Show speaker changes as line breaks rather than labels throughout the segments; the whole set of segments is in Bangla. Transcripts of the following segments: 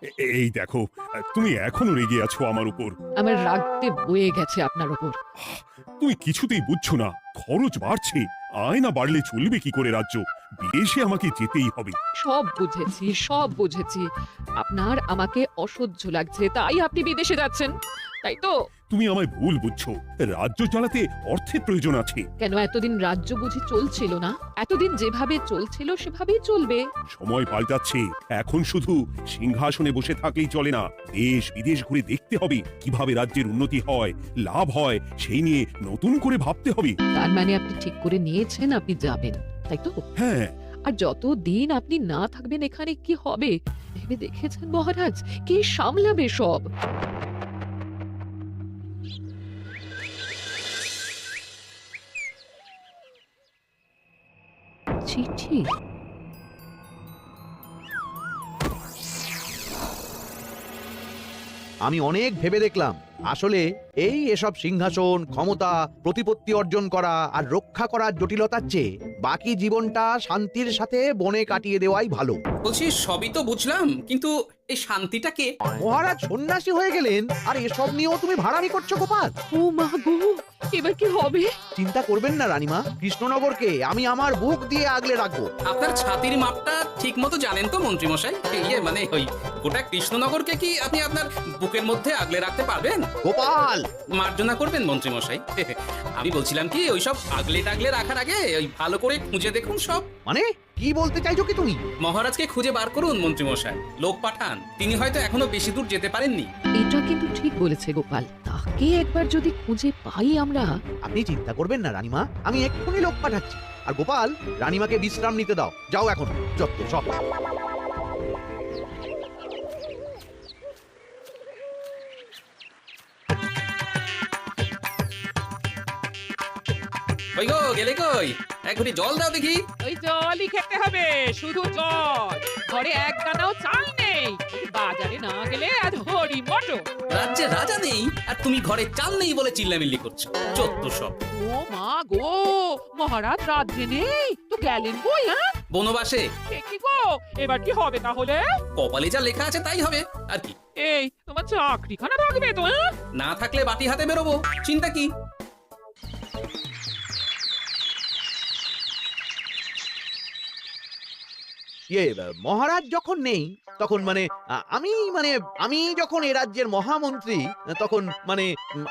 এই দেখো, তুমি এখনো রেগে আছো আমার উপর।
আমার রাগতে বয়ে গেছে আপনার ওপর।
তুমি কিছুতেই বুঝছো না, খরচ বাড়ছে, আয় না বাড়লে চলবে কি করে রাজ্য? বিদেশে আমাকে যেতেই হবে।
সব বুঝেছি, সব বুঝেছি। আপনার আমাকে অসহ্য লাগছে, তাই আপনি বিদেশে যাচ্ছেন, তাই তো?
তুমি আমায় ভুল বুঝছো, রাজ্য চালাতে অর্থের প্রয়োজন আছে।
কেন এতদিন রাজ্য বুঝি চলছিল না? এতদিন যেভাবে চলছিল সেভাবেই চলবে।
সময় পাল্টাচ্ছে, এখন শুধু সিংহাসনে বসে থাকলেই চলে না, দেশ বিদেশ ঘুরে দেখতে হবে কিভাবে রাজ্যের উন্নতি হয়, লাভ হয়, সেই নিয়ে নতুন করে ভাবতে হবে।
তার মানে আপনি ঠিক করে নিয়েছেন আপনি যাবেন, তাই তো?
হ্যাঁ।
আর যতদিন আপনি না থাকবেন এখানে কি হবে ভেবে দেখেছেন মহারাজ? কে সামলাবে সব? চিঠি?
আমি অনেক ভেবে দেখলাম, আসলে এসব সিংহাসন, ক্ষমতা, প্রতিপত্তি অর্জন করা আর রক্ষা করার জটিলতার চেয়ে বাকি জীবনটা শান্তির সাথে বনে কাটিয়ে দেওয়াই ভালো।
বলছি সবই তো বুঝলাম, কিন্তু এই শান্তিটা কে?
মহারাজ সন্ন্যাসী হয়ে গেলেন আর এসব নিয়েও তুমি ভাড়ামি করছো গোপাল?
ও মা গো, এবার কি হবে?
চিন্তা করবেন না রানীমা, কৃষ্ণনগরকে আমি আমার বুক দিয়ে আগলে রাখবো।
আপনার ছাতির মাপটা ঠিক মতো জানেন তো মন্ত্রী মশাই? মানে ওই গোটা কৃষ্ণনগরকে কি আপনি আপনার বুকের মধ্যে আগলে রাখতে পারবেন?
গোপাল!
মার্জনা করবেন মন্ত্রী মশাই। আমি বলছিলাম কি, ওই সব আগলে টাগলে রাখার আগে ওই ভালো করে খুঁজে দেখুন সব।
মানে কি বলতে চাইছো কি তুমি?
মহারাজকে খুঁজে বার করুন মন্ত্রী মশাই, লোক পাঠান, তিনি হয়তো এখনো বেশি দূর যেতে পারেননি।
এটা কিন্তু ঠিক বলেছে গোপাল, তাকে একবার যদি খুঁজে পাই আমরা।
আপনি চিন্তা করবেন না রানীমা, আমি এক্ষুনি লোক পাঠাচ্ছি। আর গোপাল, রানীমাকে বিশ্রাম নিতে দাও, যাও এখন, যত সব।
ওই গো, গেলে কই? এক ঘটি জল দাও দেখি।
ওই জলই খেতে হবে, শুধু জল। ঘরে এক দানাও চাল নেই, বাজারে না গেলে আজ হরি মটর।
রাজ্যে রাজা নেই আর তুমি ঘরে চাল নেই বলে চিল্লামিল্লি করছো, চত্ব সব।
ও মা গো, মহারাজ রাজ্যে নেই তো গেলেন কই? হ্যাঁ,
বনবাসে।
সে কি গো, এবার কি হবে তাহলে?
কপালে যা লেখা আছে তাই হবে আর কি।
এই তোমার চাকরিখানা থাকবে তো? হ্যাঁ,
না থাকলে বাটি হাতে বেরোবো, চিন্তা কি?
মহারাজ যখন নেই তখন আমি যখন এ রাজ্যের মহামন্ত্রী, তখন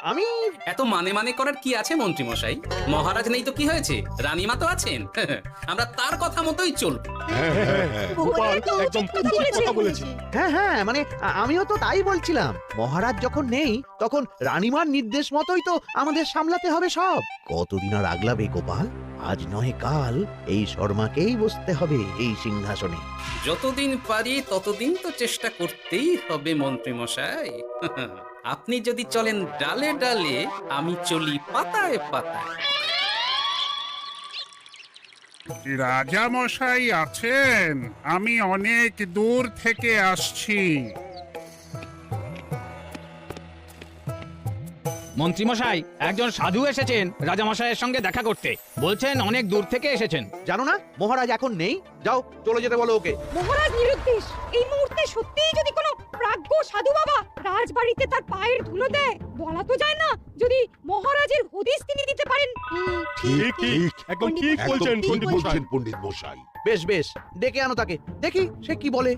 আমি
এত মানে করার কি আছে মন্ত্রী মশাই? মহারাজ নেই তো কি হয়েছে, রানীমা তো আছেন। আমরা তার কথা মতোই চলবো।
গোপাল একদম ঠিক কথা বলেছে।
হ্যাঁ, আমিও তো তাই বলছিলাম। মহারাজ যখন নেই তখন রানীমার নির্দেশ মতোই তো আমাদের সামলাতে হবে সব। কতদিন আর আগলাবে গোপাল? আজ নয় কাল এই শর্মাকেই বসতে হবে এই সিংহাসনে।
যতদিন পারি ততদিন তো চেষ্টা করতেই হবে মন্ত্রী মশাই। আপনি যদি চলেন ডালে ডালে, আমি চলি পাতায় পাতায়।
রাজা মশাই আছেন? আমি অনেক দূর থেকে আসছি।
মন্ত্রীমশাই, একজন সাধু এসেছেন রাজামশাইয়ের সঙ্গে দেখা করতে, বলছেন অনেক দূর থেকে এসেছেন।
জানো না মহারাজ এখন নেই? যাও চলে যেতে বলো ওকে।
মহারাজ নিরুদ্দেশ। এই মুহূর্তে সত্যিই যদি কোনো প্রাজ্ঞ সাধু বাবা রাজবাড়িতে তার পায়ের ধুলো দেয়, বলা তো যায় না যদি মহারাজের হদিস তিনি দিতে পারেন।
ঠিক ঠিক, একদম ঠিক বলছেন
পণ্ডিত মশাই।
বেশ বেশ, ডেকে আনো তাকে, দেখি সে কি বলে।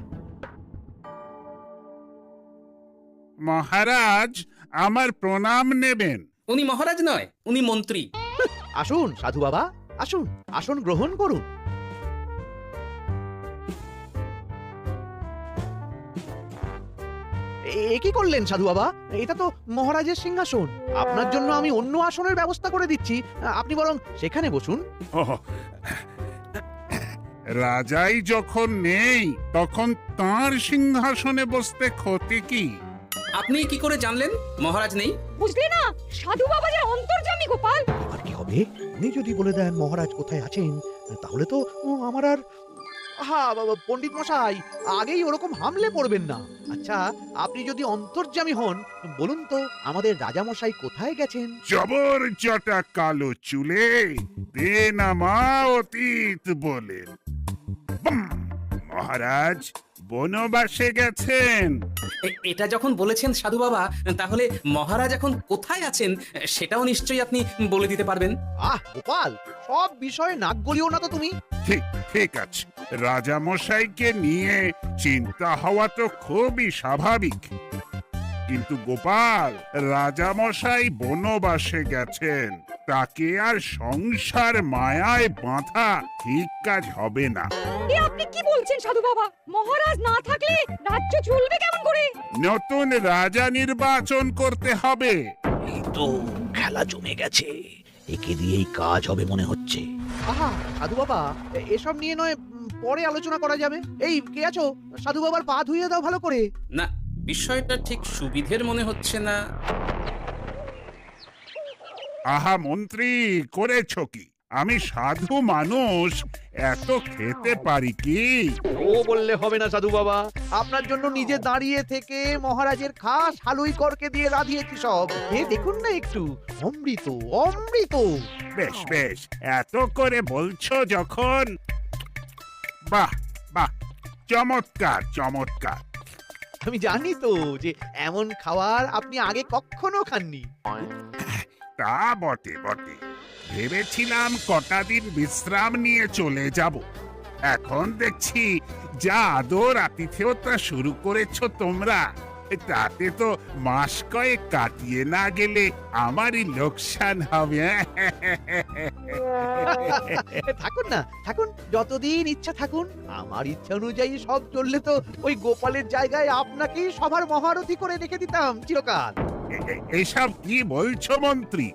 মহারাজ আমার প্রণাম নেবেন।
উনি মহারাজ নয়, উনি মন্ত্রী।
আসুন সাধু বাবা, আসুন, আসন গ্রহণ করুন। এ কি করলেন সাধু বাবা? এটা তো মহারাজের সিংহাসন। আপনার জন্য আমি অন্য আসনের ব্যবস্থা করে দিচ্ছি, আপনি বরং সেখানে বসুন।
রাজাই যখন নেই তখন তাঁর সিংহাসনে বসতে ক্ষতি কি?
আপনি কি করে জানলেন মহারাজ নেই?
বুঝলে না, সাধু বাবা যে অন্তর্যামী গোপাল।
আর কি হবে? উনি যদি বলে দেন মহারাজ কোথায় আছেন, তাহলে তো আমার আর পণ্ডিত মশাই, আগেই ওরকম হামলে পড়বেন না। আচ্ছা, আপনি যদি অন্তর্যামী হন, বলুন তো আমাদের রাজা মশাই কোথায় গেছেন?
জবর জটা কালো চুলে বেনামা অতীত বলেন। মহারাজ বনবাসে গেছেন।
এটা যখন বলেছেন সাধু বাবা, তাহলে মহারাজ এখন কোথায় আছেন সেটাও নিশ্চয়ই আপনি বলে দিতে পারবেন।
গোপাল, সব বিষয়ে নাক গলিও না তো তুমি।
ঠিক ঠিক আছে, রাজামশাইকে নিয়ে চিন্তা হওয়া তো খুবই স্বাভাবিক, কিন্তু গোপাল, রাজামশাই বনবাসে গেছেন, তাকে আর সংসার মায়ায় বাঁধা ঠিক কাজ হবে না।
এ আপনি কি বলছেন সাধু বাবা? মহারাজ না থাকলে রাজ্য চলবে কেমন করে?
নতুন রাজা নির্বাচন করতে হবে।
এই তো খেলা জমে গেছে, একে দিয়েই কাজ হবে মনে হচ্ছে। সাধু বাবা, এসব নিয়ে নয় পরে আলোচনা করা যাবে। এই কে আছো? সাধু বাবার পা ধুইয়ে দাও ভালো করে।
না, বিষয়টা ঠিক সুবিধের মনে হচ্ছে না।
আহা মন্ত্রী, করেছ কি? আমি সাধু মানুষ, এত খেতে পারি কি?
ও বললে হবে না সাধু বাবা, আপনার জন্য নিজে দাঁড়িয়ে থেকে মহারাজের খাস হালুই করকে দিয়ে রাঁধিয়েছি সব। দেখুন না একটু, অমৃত অমৃত।
বেশ বেশ, এত করে বলছো যখন, বাহ বাহ, চমৎকার চমৎকার।
আমি জানি তো যে এমন খাবার আপনি আগে কখনো খাননি।
তা বটে বটে, ভেবেছিলাম কটা দিন বিশ্রাম নিয়ে চলে যাব। এখন দেখছি যা আদর আতিথেয়তা শুরু করেছো তোমরা, তাতে তো মাস কয়েক কাটিয়ে না গেলে আমারই লোকসান হবে।
থাকুন না, থাকুন, যতদিন ইচ্ছা থাকুন। আমার ইচ্ছা অনুযায়ী সব চললে তো ওই গোপালের জায়গায় আপনাকেই সবার মহারথী করে রেখে দিতাম চিরকাল।
এসব কি বলছো মন্ত্রী?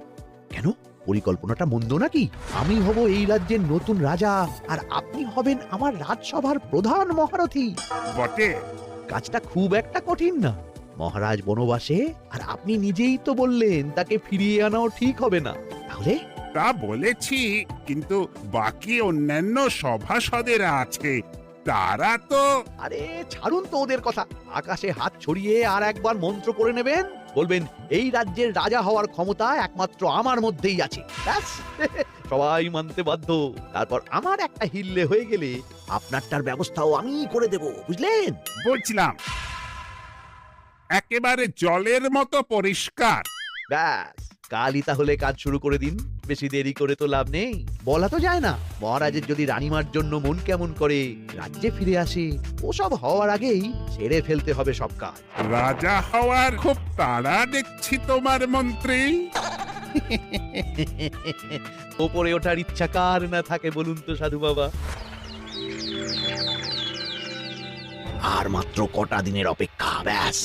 কেন, পরিকল্পনাটা মন্দ নাকি? আমি হব এই রাজ্যের নতুন রাজা, আর আপনি হবেন আমার রাজসভার প্রধান মহারথী।
বটে,
কাজটা খুব একটা কঠিন না। মহারাজ বনবাসে, আর আপনি নিজেই তো বললেন তাকে ফিরিয়ে আনাও ঠিক হবে না। তাহলে
তা বলেছি, কিন্তু বাকি অন্যান্য সভাসদেরা আছে, তারা তো।
আরে ছাড়ুন তো ওদের কথা। আকাশে হাত ছড়িয়ে আর একবার মন্ত্র করে নেবেন, বলবেন এই রাজ্যের রাজা হওয়ার ক্ষমতা একমাত্র আমার মধ্যেই আছে। ব্যাস, সবাই মানতে বাধ্য। তারপর আমার একটা হিল্লে হয়ে গেলে আপনারটার ব্যবস্থাও আমি করে দেব, বুঝলেন?
বুঝলাম, একেবারে জলের মতো পরিষ্কার।
ব্যাস, কালই তাহলে কাজ শুরু করে দিন। বেশি দেরি করে তো লাভ নেই। বলা তো যায় না, মহারাজের যদি রানীমার জন্য মন কেমন করে, রাজ্যে ফিরে আসে, ওসব হওয়ার আগেই সেরে ফেলতে হবে সব কাজ।
রাজা হওয়ার খুব তাড়া দেখছি তোমার মন্ত্রী।
ওপরে ওঠার ইচ্ছা কার না থাকে বলুন তো সাধু বাবা? আর মাত্র কটা দিনের অপেক্ষা, ব্যাস,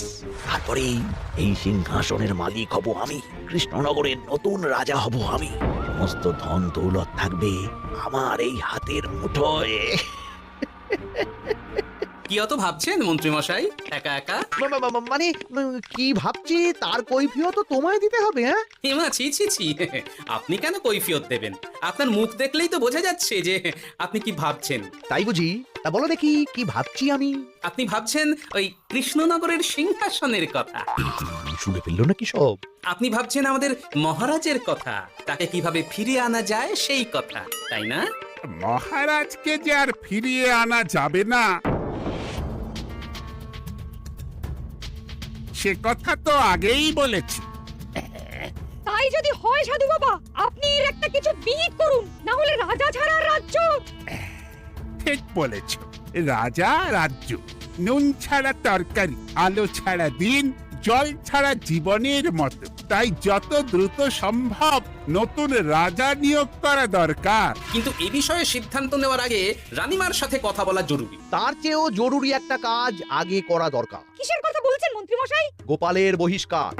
তারপরেই এই সিংহাসনের মালিক হব আমি, কৃষ্ণনগরের নতুন রাজা হব আমি। সমস্ত ধন দৌলত থাকবে আমার এই হাতের মুঠোয়।
কি অত ভাবছেন মন্ত্রী মশাই একা একা?
মানে কি ভাবছি তার কৈফিয়ত তো তোমায় দিতে হবে। হ্যাঁ,
হিমা, ছি ছি ছি, আপনি কেন কৈফিয়ত দেবেন? আপনার মুখ দেখলেই তো বোঝা যাচ্ছে যে আপনি কি ভাবছেন।
তাই বুঝি? তা বলো দেখি কি ভাবছি আমি।
আপনি ভাবছেন ওই কৃষ্ণনগরের সিংহাসনের কথা।
শুনে ফেললো নাকি সব?
আপনি ভাবছেন আমাদের মহারাজের কথা, তাকে কিভাবে ফিরিয়ে আনা যায় সেই কথা, তাই না?
মহারাজকে যে আর ফিরিয়ে আনা যাবে না, সে কথা তো আগেই বলেছি।
তাই যদি হয় সাধু বাবা, আপনি এর একটা কিছু বিহিত করুন, না হলে রাজা ছাড়া রাজ্য।
ঠিক বলেছ, রাজা রাজ্য, নুন ছাড়া তরকারি, আলো ছাড়া দিন, জল ছাড়া জীবনের মতো। তাই যত দ্রুত সম্ভব নতুন রাজা নিয়োগ করা দরকার।
কিন্তু এ বিষয়ে সিদ্ধান্ত নেওয়ার আগে রানীমার সাথে কথা বলা জরুরি।
তার চেয়েও জরুরি একটা কাজ আগে করা দরকার।
কিসের কথা বলছেন মন্ত্রী মশাই?
গোপালের বহিষ্কার।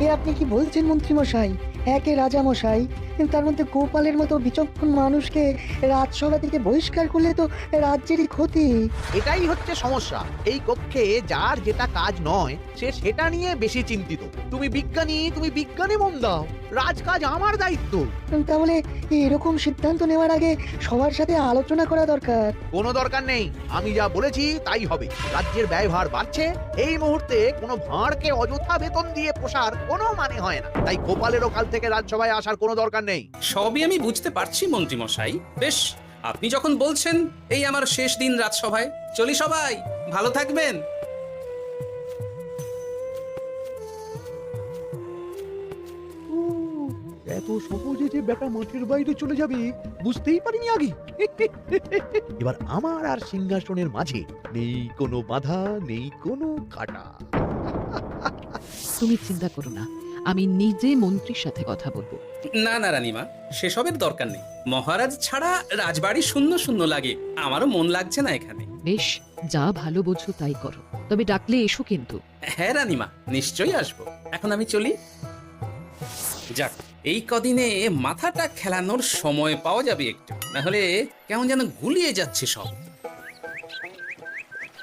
এ আপনি কি বলছেন মন্ত্রী মশাই? একে রাজা মশাই, তার মধ্যে গোপালের মতো বিচক্ষণ মানুষকে রাজসভা থেকে বহিষ্কার করলে তো রাজ্যেরই ক্ষতি।
এটাই হচ্ছে সমস্যা। এই কক্ষে যার যেটা কাজ নয়, সে সেটা নিয়ে বেশি চিন্তিত। তুমি বিজ্ঞানী, তুমি বিজ্ঞানে মন দাও, রাজকাজ আমার দায়িত্ব।
তাহলে এরকম সিদ্ধান্ত নেওয়ার আগে সবার সাথে আলোচনা করা দরকার।
কোনো দরকার নেই, আমি যা বলেছি তাই হবে। রাজ্যের ব্যয়ভার বাড়ছে, এই মুহূর্তে কোনো ভাঁড়কে অযথা বেতন দিয়ে পোষার কোনো মানে হয় না। তাই গোপালেরও কাল থেকে রাজসভায় আসার কোনো দরকার নেই।
সবই আমি বুঝতে পারছি মন্ত্রী মশাই। বেশ, আপনি যখন বলছেন এই আমার শেষ দিন রাজসভায়, চলি সবাই, ভালো থাকবেন।
ও, এত সহজে যে বেটা মাঠের বাইরে চলে যাবে বুঝতেই পারিনি আগে। এবার আমার আর সিংহাসনের মাঝে নেই কোনো বাধা, নেই কোনো কাটা।
তুমি চিন্তা করো না, আমি নিজে মন্ত্রীর সাথে কথা বলবো।
না না রানীমা, সেসবের দরকার নেই। মহারাজ ছাড়া রাজবাড়ি শূন্য শূন্য লাগে, আমারও মন লাগছে না এখানে।
বেশ, যা ভালো বোঝো তাই করো, তবে ডাকলে এসো কিন্তু।
হ্যাঁ রানীমা, নিশ্চয়ই আসবো। এখন আমি চলি। যাক, এই কদিনে মাথাটা খেলানোর সময় পাওয়া যাবে একটু, নাহলে কেমন যেন গুলিয়ে যাচ্ছে সব।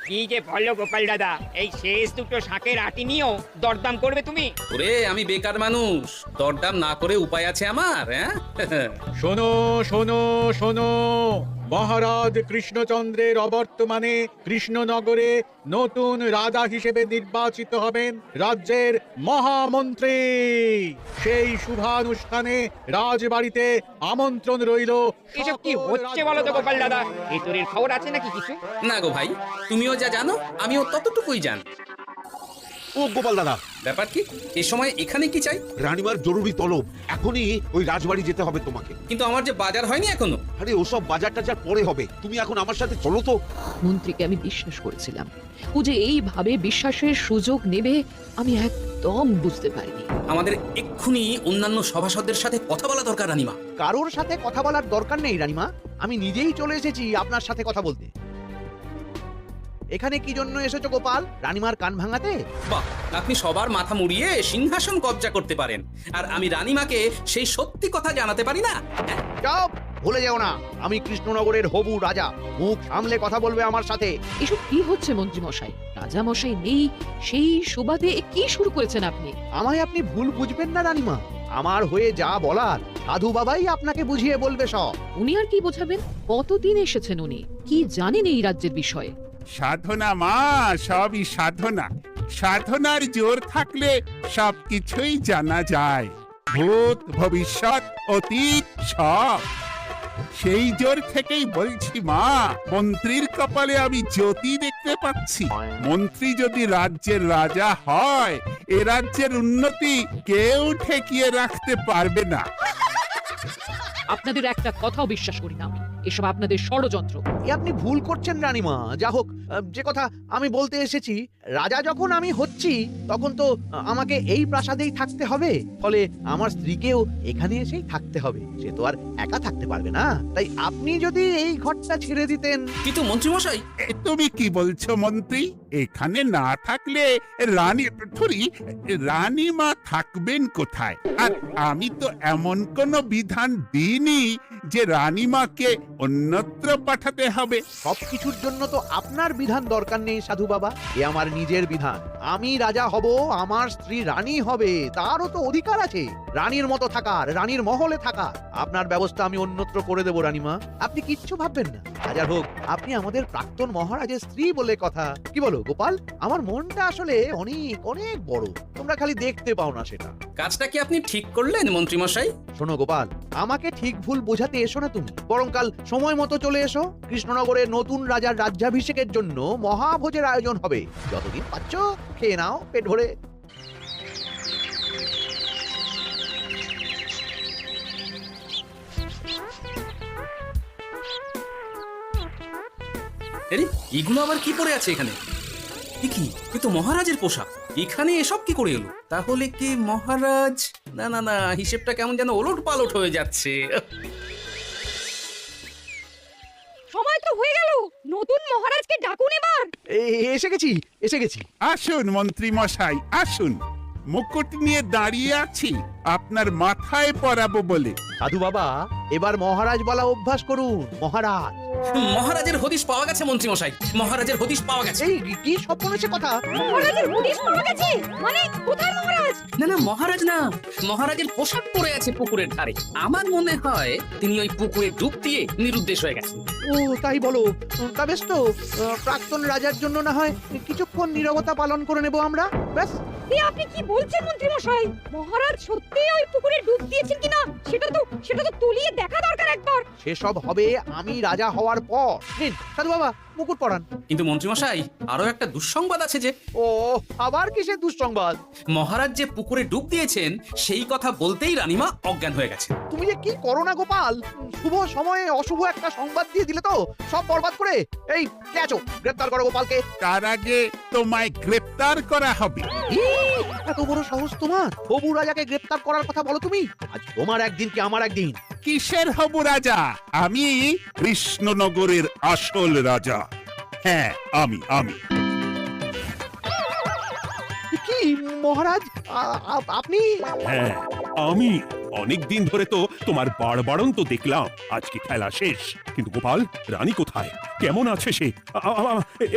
কি যে বলো গোপাল দাদা, এই শেষ দুটো শাকের আটি নিয়েও দরদাম করবে তুমি?
ওরে, আমি বেকার মানুষ, দরদাম না করে উপায় আছে আমার? হ্যাঁ
শোনো শোনো শোনো, মহারাজ কৃষ্ণচন্দ্রের অবর্তমানে কৃষ্ণনগরে নতুন রাজা হিসেবে নির্বাচিত হবেন রাজ্যের মহামন্ত্রী। সেই শুভানুষ্ঠানে রাজবাড়িতে আমন্ত্রণ রইল।
এসব কি হচ্ছে বলো তো গোপাল দাদা? ভেতরের খবর আছে নাকি কিছু?
না গো ভাই, তুমিও যা জানো আমিও ততটুকুই জানি।
ও গোপাল দাদা,
ব্যাপার কি? এ সময় এখানে কি চাই?
রানীমার জরুরি তলব, এখনই ওই রাজবাড়ি যেতে হবে তোমাকে।
কিন্তু আমার যে বাজার হয়নি এখনো।
আরে ওসব বাজার টাজার পরে হবে, তুমি এখন আমার সাথে চলো তো।
মন্ত্রীকে আমি বিশ্বাস করেছিলাম, ও যে এইভাবে বিশ্বাসের সুযোগ নেবে আমি একদম বুঝতে পারিনি।
আমাদের এক্ষুনি অন্যান্য সভাসদদের সাথে কথা বলা দরকার রানীমা।
কারোর সাথে কথা বলার দরকার নেই রানীমা, আমি নিজেই চলে এসেছি আপনার সাথে কথা বলতে। এখানে কি জন্য এসেছো গোপাল? রানীমার কান ভাঙাতে?
বাহ, আপনি সবার মাথা মুড়িয়ে সিংহাসন কবজা করতে পারেন, আর আমি রানীমাকে সেই সত্যি কথা জানাতে পারি না?
চুপ, ভুলে যেও না আমি কৃষ্ণনগরের হবু রাজা, মুখ সামলে কথা বলবে আমার সাথে।
এসব কি হচ্ছে মন্ত্রী মশাই? রাজা মশাই নেই, সেই সুবাদে এ কি শুরু করেছেন আপনি?
আমায় আপনি ভুল বুঝবেন না রানীমা, আমার হয়ে যা বলার সাধু বাবাই আপনাকে বুঝিয়ে বলবে সব।
উনি আর কি বোঝাবেন? কতদিন এসেছেন উনি, কি জানেন এই রাজ্যের বিষয়ে?
সাধনা মা, সবই সাধনা। সাধনার জোর থাকলে সবকিছুই জানা যায়, ভূত ভবিষ্যৎ অতীত সব। সেই জোর থেকেই বলছি মা, মন্ত্রীর কপালে আমি জ্যোতি দেখতে পাচ্ছি। মন্ত্রী যদি রাজ্যের রাজা হয়, এ রাজ্যের উন্নতি কেউ ঠেকিয়ে রাখতে পারবে না।
আপনাদের একটা কথাও বিশ্বাস করি না আমি, এসব আপনাদের ষড়যন্ত্র।
এ আপনি ভুল করছেন রানীমা। যা হোক, যে কথা আমি বলতে এসেছি, রাজা যখন আমি হচ্ছি তখন তো আমাকে এই প্রাসাদেই থাকতে হবে, ফলে আমার স্ত্রীকেও এখানে এসেই থাকতে হবে। সে তো আর একা থাকতে পারবে না, তাই আপনি যদি এই ঘরটা ছেড়ে দিতেন।
কিন্তু মন্ত্রী মশাই,
তুমি কি বলছো মন্ত্রী? এখানে না থাকলে রানীমা থাকবেন কোথায়? আর আমি তো এমন কোনো বিধান দিইনি যে রানীমাকে অন্যত্র পাঠাতে হবে।
সবকিছুর জন্য তো আপনার বিধান দরকার নেই সাধু বাবা, এ আমার নিজের বিধান। আমি রাজা হব, আমার স্ত্রী রানী হবে, তারও তো অধিকার আছে রানীর মতো থাকার, রানীর মহলে থাকার। আপনার ব্যবস্থা আমি অন্যত্র করে দেবো রানীমা, আপনি কিচ্ছু ভাববেন না। হাজার হোক, আপনি আমাদের প্রাক্তন মহারাজের স্ত্রী বলে কথা। কি বলো গোপাল? আমার মনটা আসলে অনেক অনেক বড়, তোমরা খালি দেখতে পাও না সেটা।
কাজটা কি আপনি ঠিক করলেন মন্ত্রী মশাই?
শোনো গোপাল, আমাকে ঠিক ভুল বোঝাতে এসো না তুমি, বরং কাল সময় মতো চলে এসো। কৃষ্ণনগরে নতুন রাজার রাজ্যাভিষেকের জন্য মহাভোজের আয়োজন হবে, যতদিন পাচ্ছ খেয়ে নাও পেট ভরে।
আরে, এগুলো আবার কি পরে আছে এখানে? কি এ তো মহারাজের পোশাক, এখানে এসব কি করে এলো? তাহলে কি মহারাজ? না না না, হিসেবটা কেমন যেন ওলট পালট হয়ে যাচ্ছে।
সময় তো হয়ে গেল, নতুন মহারাজকে ডাকুন এবার।
এসে গেছি, এসে গেছি।
আসুন মন্ত্রী মশাই, আসুন। মুকুট নিয়ে দাঁড়িয়ে আছি আপনার মাথায় পরাবো বলে।
সাধু বাবা, এবার মহারাজ বলা অভ্যাস করুন। মহারাজ।
মহারাজের হদিশ পাওয়া গেছে মন্ত্রী মশাই, মহারাজের হদিশ পাওয়া গেছে।
এই কি সব বলেছে কথা?
মহারাজের হদিশ পাওয়া গেছে মানে? কোথায় মহারাজ?
না না, মহারাজ না, মহারাজের পোশাক পরে আছে পুকুরের ধারে। আমার মনে হয় তিনি ওই পুকুরে ডুব দিয়ে নিরুদ্দেশ হয়ে গেছেন।
ও তাই বলো? তা বেশ তো, প্রাক্তন রাজার জন্য না হয় কিছুক্ষণ নীরবতা পালন করে নেব আমরা, ব্যাস।
আপনি কি বলছেন মন্ত্রী মশাই? মহারাজ সত্যি ওই পুকুরে ডুব দিয়েছেন কিনা সেটা তো তলিয়ে দেখা দরকার একবার।
সেসব হবে আমি রাজা হওয়ার পর। নিন সাধু বাবা মুকুট পরান।
কিন্তু মন্ত্রীমশাই আরো একটা দুঃসংবাদ আছে যে
ও আবার কিসের দুঃসংবাদ?
মহারাজ যে পুকুরে ডুব দিয়েছেন সেই কথা বলতেই রানীমা অজ্ঞান হয়ে গেছে।
তুমি যে কি করো না গোপাল, শুভ সময়ে অশুভ একটা সংবাদ দিয়ে দিলে তো সব বরবাদ করে। এই কে আছো? গ্রেফতার করো গোপালকে।
তার আগে তোমায় গ্রেপ্তার করা হবে।
এত বড় সাহস তোমার? হবু রাজাকে গ্রেফতার করার কথা বলো তুমি? আজ তোমার একদিন কি আমার একদিন?
কিসের হবু রাজা? আমি কৃষ্ণনগরের আসল রাজা। হ্যাঁ আমি
কি মহারাজ, আপনি?
হ্যাঁ আমি অনেকদিন ধরে তো তোমার বাড়বাড়ন্ত দেখলাম, আজকে খেলা শেষ। কিন্তু গোপাল, রানী কোথায়? কেমন আছে সে?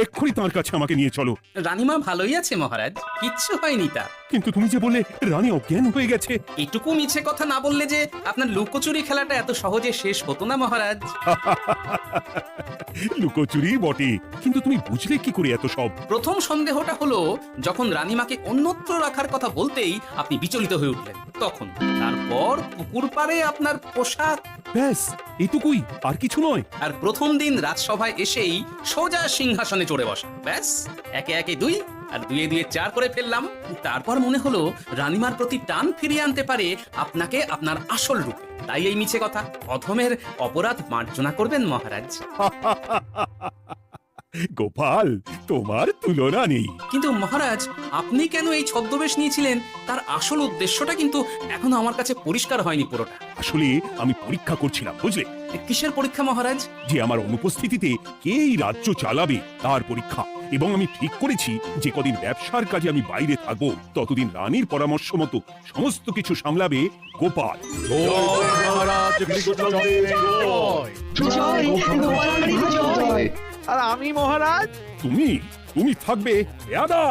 এক্ষুনি তার কাছে আমাকে নিয়ে চলো।
রানীমা ভালোই আছে মহারাজ, কিচ্ছু হয়নি তার।
কিন্তু তুমি যে বললে রানী অজ্ঞান হয়ে গেছে।
এটুকু মিছে কথা না বললে যে আপনার লুকোচুরি খেলাটা এত সহজে শেষ হতো না মহারাজ।
লুকোচুরি বটে, কিন্তু তুমি বুঝলে কি করে এত সব?
প্রথম সন্দেহটা হলো যখন রানীমাকে অন্যত্র রাখার কথা বলতেই আপনি বিচলিত হয়ে উঠলেন তখন। তারপর পুকুর পাড়ে আপনার পোশাক,
ব্যাস এটুকুই, আর কিছু নয়।
আর প্রথম দিন রাজসভায় এসেই সোজা সিংহাসনে চড়ে বসা। ব্যাস একে একে 2 আর 2 এ 2 4 করে ফেললাম। তারপর মনে হলো রানীমার প্রতি টান ফিরিয়ে আনতে পারে আপনাকে আপনার আসল রূপে। তাই এই মিছে কথা। অধমের অপরাধ মার্জনা করবেন মহারাজ।
গোপাল, তোমার তুলনা নেই।
কিন্তু মহারাজ, আপনি কেন এই ছদ্মবেশ নিয়েছিলেন তার আসল উদ্দেশ্যটা কিন্তু এখনো আমার কাছে পরিষ্কার হয়নি পুরোটা।
আসলে আমি পরীক্ষা করছিলাম, বুঝলে?
কিসের পরীক্ষা মহারাজ?
যে আমার অনুপস্থিতিতে কে এই রাজ্য চালাবে তার পরীক্ষা। এবং আমি ঠিক করেছি যে কদিন ব্যবসার কাজে আমি বাইরে থাকবো ততদিন রানীর পরামর্শ মতো সমস্ত কিছু সামলাবে গোপাল।
আর আমি মহারাজ?
তুমি থাকবে পেয়াদা।